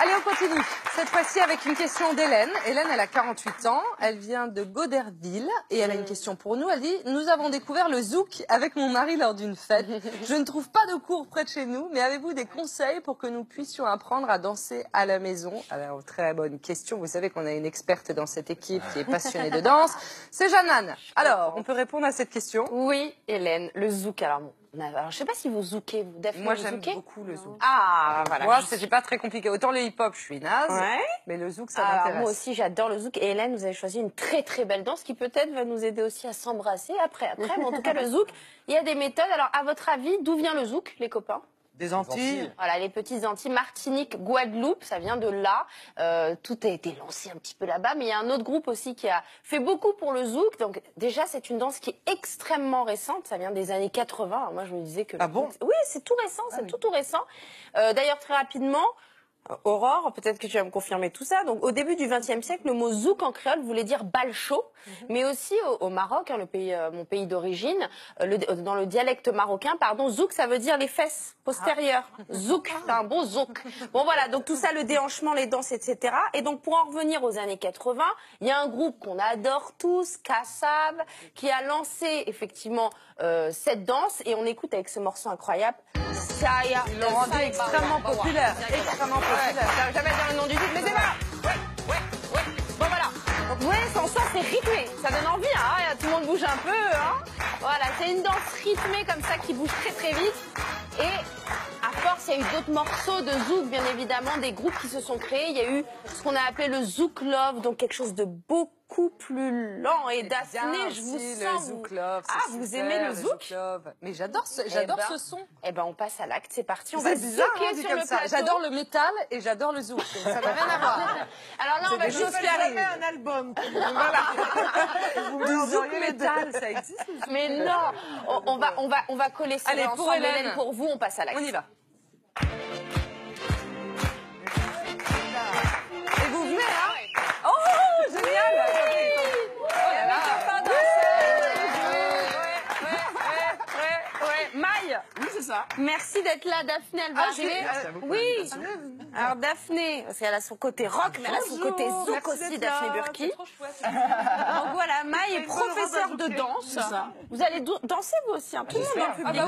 Allez, on continue. Cette fois-ci avec une question d'Hélène. Hélène, elle a 48 ans. Elle vient de Goderville et elle a une question pour nous. Elle dit « Nous avons découvert le zouk avec mon mari lors d'une fête. Je ne trouve pas de cours près de chez nous, mais avez-vous des conseils pour que nous puissions apprendre à danser à la maison ?» Alors, très bonne question. Vous savez qu'on a une experte dans cette équipe qui est passionnée de danse. C'est Jeanne. Alors, on peut répondre à cette question? Oui, Hélène, le zouk. Alors, je ne sais pas si vous zoukez, vous, Daphné. Moi, j'aime beaucoup le zouk. Ah, voilà. Moi, c'est pas très compliqué. Autant le hip-hop, je suis naze, mais le zouk, ça m'intéresse. Moi aussi, j'adore le zouk. Et Hélène, vous avez choisi une très très belle danse qui peut-être va nous aider aussi à s'embrasser après. Mais en tout cas, le zouk, il y a des méthodes. Alors, à votre avis, d'où vient le zouk, les copains? Des Antilles. Voilà, les petites Antilles, Martinique, Guadeloupe, ça vient de là. Tout a été lancé un petit peu là-bas, mais il y a un autre groupe aussi qui a fait beaucoup pour le zouk. Donc déjà, c'est une danse qui est extrêmement récente, ça vient des années 80. Alors, moi, je me disais que... Ah bon? Oui, c'est tout récent, c'est tout récent. D'ailleurs, très rapidement... Aurore, peut-être que tu vas me confirmer tout ça. Donc, au début du XXe siècle, le mot zouk en créole voulait dire bal chaud, mais aussi au Maroc, le pays, mon pays d'origine, dans le dialecte marocain, zouk, ça veut dire les fesses postérieures. Zouk, c'est un beau zouk. Bon, voilà, donc tout ça, le déhanchement, les danses, etc. Et donc, pour en revenir aux années 80, il y a un groupe qu'on adore tous, Kassav, qui a lancé effectivement cette danse, et on écoute avec ce morceau incroyable. Ils l'ont rendu extrêmement populaire. Extrêmement populaire. Ça jamais dire le nom du titre, mais c'est pas. Bon voilà. Donc vous voyez, sans ça, c'est rythmé. Ça donne envie, hein. Tout le monde bouge un peu, hein. Voilà, c'est une danse rythmée comme ça qui bouge très très vite. Et à force, il y a eu d'autres morceaux de zouk, bien évidemment, des groupes qui se sont créés. Il y a eu ce qu'on a appelé le zouk love, donc quelque chose de beaucoup plus lent. Et Daphné, je vous sens... Le zouk love, vous aimez le zouk? Mais j'adore ce son. Eh ben, on passe à l'acte, c'est parti. On C'est va bizarre, zouker sur le plateau. J'adore le métal et j'adore le zouk. Ça n'a rien à voir. Alors là, on va juste faire un album. Voilà. Le zouk métal, ça existe? Mais non, on va coller ça ensemble. Pour Hélène, pour vous, on passe à l'acte. On y va. Et vous venez, hein? Oh, génial! Maï, Oui, c'est ça. merci d'être là, Daphné. Elle va arriver. Oui. Alors Daphné, parce qu'elle a son côté rock, mais elle a son côté zouk aussi, Daphné Burki. C'est trop chouette. Donc voilà, Maï est professeure de danse. Vous allez danser vous aussi, tout le monde dans le public.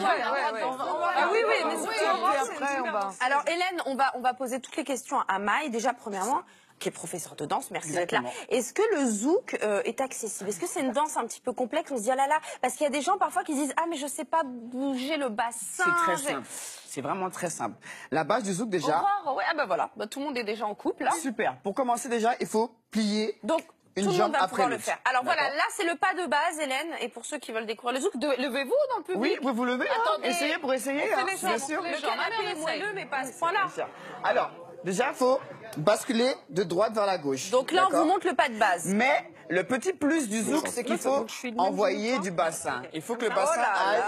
Oui, mais c'est après, on va. Alors Hélène, on va poser toutes les questions à Maï. Déjà, premièrement, qui est professeur de danse, merci d'être là. Est-ce que le zouk est accessible? Est-ce que c'est une danse un petit peu complexe? On se dit, ah là là, parce qu'il y a des gens parfois qui disent, ah mais je sais pas bouger le bassin. C'est très simple. C'est vraiment très simple. La base du zouk déjà. Aurore, ouais, ah bah voilà, tout le monde est déjà en couple là. Super. Pour commencer déjà, il faut plier. Donc, une tout le jambe monde va après pouvoir le faire. Alors voilà, là c'est le pas de base, Hélène. Et pour ceux qui veulent découvrir le zouk, levez-vous dans le public. Oui, vous vous levez. Attendez. Essayez pour essayer. On fait les bien jambes, sûr. Le canapé est moelleux, mais pas à ce point-là. Alors, déjà, il faut basculer de droite vers la gauche. Donc là, on vous montre le pas de base. Mais le petit plus du zouk, c'est qu'il faut envoyer du bassin. Il faut que le bassin aille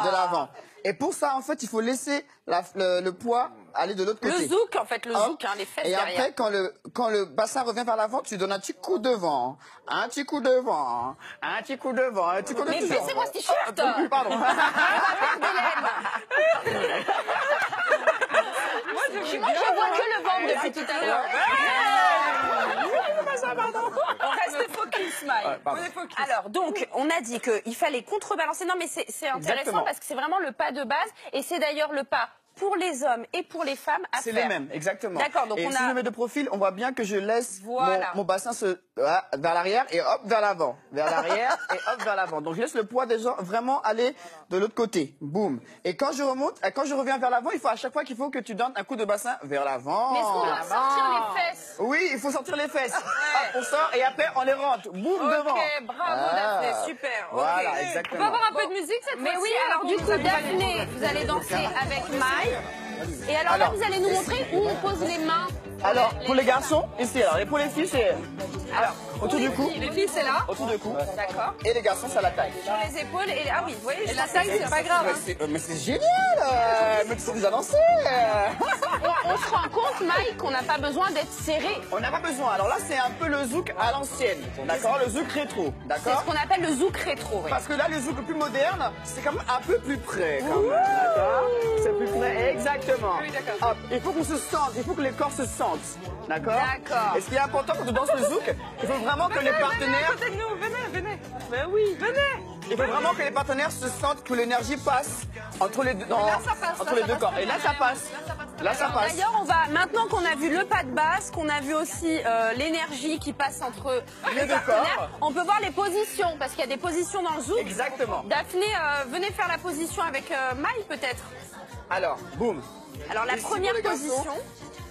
de l'avant. Et pour ça, en fait, il faut laisser le poids aller de l'autre côté. Le zouk, en fait, les fesses et derrière. après, quand le bassin revient vers l'avant, tu donnes un petit coup devant, un petit coup devant, un petit coup devant, un petit coup devant. Mais baissez-moi ce t-shirt. Pardon. Moi, je vois que le ventre depuis tout à l'heure. On reste focus, Maï. Alors, donc, on a dit qu'il fallait contrebalancer. Non, mais c'est intéressant parce que c'est vraiment le pas de base. Et c'est d'ailleurs le pas pour les hommes et pour les femmes à faire. C'est les mêmes, exactement. D'accord, donc et si je me mets de profil, on voit bien que je laisse mon bassin vers l'arrière et hop, vers l'avant. Vers l'arrière et hop, vers l'avant. Donc je laisse le poids des gens vraiment aller de l'autre côté. Boum. Et quand je remonte, quand je reviens vers l'avant, il faut à chaque fois qu'il faut que tu donnes un coup de bassin vers l'avant. Mais est-ce qu'on doit sortir les fesses? Oui, il faut sortir les fesses. Hop, on sort et après on les rentre. Boum, devant. Ok, bravo Daphné, super. Voilà, exactement. On va avoir un peu de musique cette fois-ci. Mais oui, alors du coup, Daphné, vous allez danser avec Maï. Et alors là, vous allez nous montrer où on pose les mains. Alors, pour les garçons, ici. Alors, et pour les filles, c'est Alors, autour du cou. Les filles, c'est là. Autour du cou. D'accord. Et les garçons, c'est à la taille. Sur les épaules et ah oui, vous voyez, Et la taille, c'est pas grave. Mais c'est génial. Mais tu sais déjà danser. on se rend compte, Mike, qu'on n'a pas besoin d'être serré. On n'a pas besoin. Alors là, c'est un peu le zouk à l'ancienne. D'accord, le zouk rétro. C'est D'accord. ce qu'on appelle le zouk rétro. Oui. Parce que là, le zouk le plus moderne, c'est quand même un peu plus près. Quand même, d'accord. C'est plus près, exactement. Oui, d'accord. Hop, il faut qu'on se sente, il faut que les corps se sentent. D'accord. D'accord. Et ce qui est important quand on danse le zouk, il faut vraiment que les Venez à partenaires. côté de nous, venez. Mais oui, venez. Il faut vraiment que les partenaires se sentent que l'énergie passe entre les deux, là, ça passe, entre là, les ça deux passe corps. très Et là, bien. ça passe. Là, ça passe. D'ailleurs, on va maintenant qu'on a vu le pas de basse, qu'on a vu aussi l'énergie qui passe entre Les les deux partenaires, corps. on peut voir les positions parce qu'il y a des positions dans le zouk. Exactement. Daphné, venez faire la position avec Mike peut-être. Alors, boum. Alors la Ici pour première les garçons. position.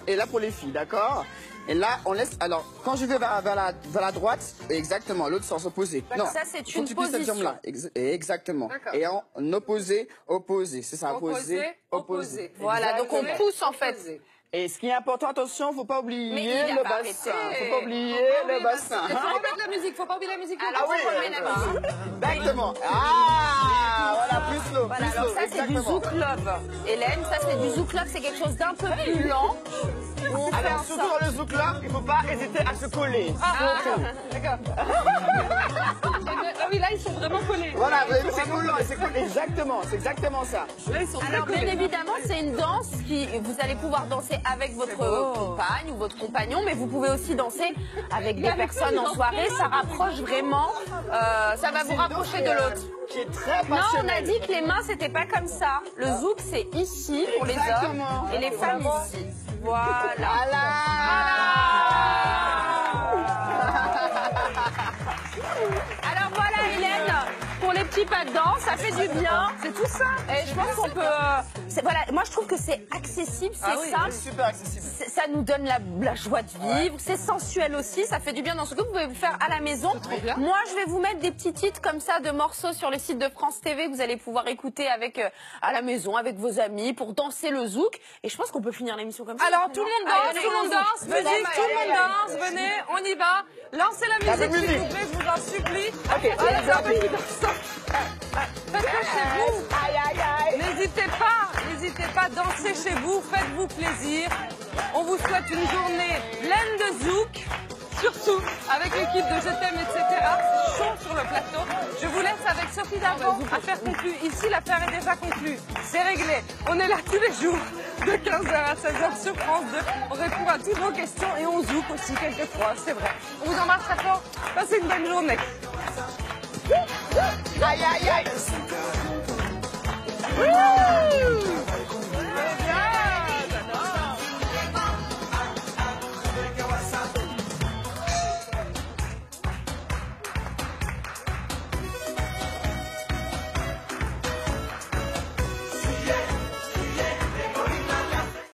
Et là pour les filles, d'accord. Et là, on laisse. Alors, quand je vais vers la droite, exactement, l'autre sens opposé. Non, ça, c'est faut une que tu puisses cette position. jambe-là. Exactement. D'accord. Et en opposé, opposé. C'est ça, Opposé. Voilà, donc on Exactement. pousse en fait. Et ce qui est important, attention, faut pas Mais oublier il a le pas bassin. arrêté. Faut pas oublier le bassin. Il faut remettre la musique, faut pas oublier la musique. Alors, Ah oui, on remet la musique. exactement. Ah, voilà, plus slow, Voilà, plus alors slow, ça c'est du exactement. zouk love. Hélène, ça c'est du zouk love, c'est quelque chose d'un peu plus lent. Où on fait Alors, en surtout sorte- dans le zouk là, il faut pas hésiter à se coller. D'accord. Ah oui, là, ils sont vraiment collés. Voilà, c'est collant, c'est collant. Exactement, c'est exactement ça. Là, ils sont très Alors bien collés. évidemment, c'est une danse qui vous allez pouvoir danser avec votre compagne ou votre compagnon, mais vous pouvez aussi danser avec des personnes en soirée. Ça rapproche vraiment, ça va vous rapprocher de l'autre. Qui est très Non, on a passionnel. dit que les mains c'était pas comme ça. Le zouk c'est ici pour les hommes Exactement. et les femmes ici. Voilà. Alors voilà Hélène, pour les petits pas de danse, ça fait du bien. C'est tout ça. Et je pense qu'on peut. Voilà, moi je trouve que c'est accessible, c'est simple. C'est super accessible. Ça nous donne la joie de vivre, c'est sensuel aussi, ça fait du bien dans ce que vous pouvez le faire à la maison. Moi, je vais vous mettre des petits titres comme ça de morceaux sur le site de France TV que vous allez pouvoir écouter avec à la maison, avec vos amis, pour danser le zouk. Et je pense qu'on peut finir l'émission comme ça. Alors, tout le monde danse, Allez, tout le monde danse, musique, tout le monde danse, venez, on y va. Lancez la musique, s'il vous plaît, je vous en supplie. Ok, Voilà, c'est ça fait parti. du danse. Faites-le chez vous. N'hésitez pas, dansez chez vous, faites-vous plaisir. On vous souhaite une journée pleine de zouk, surtout avec l'équipe de Je t'aime, etc. C'est chaud sur le plateau. Je vous laisse avec Sophie Davant, affaire conclue. Ici, l'affaire est déjà conclue. C'est réglé. On est là tous les jours, de 15h à 16h sur France 2. On répond à toutes vos questions et on zouk aussi quelquefois, c'est vrai. On vous embrasse très fort. Passez une bonne journée. Aïe, aïe, aïe. Wouh!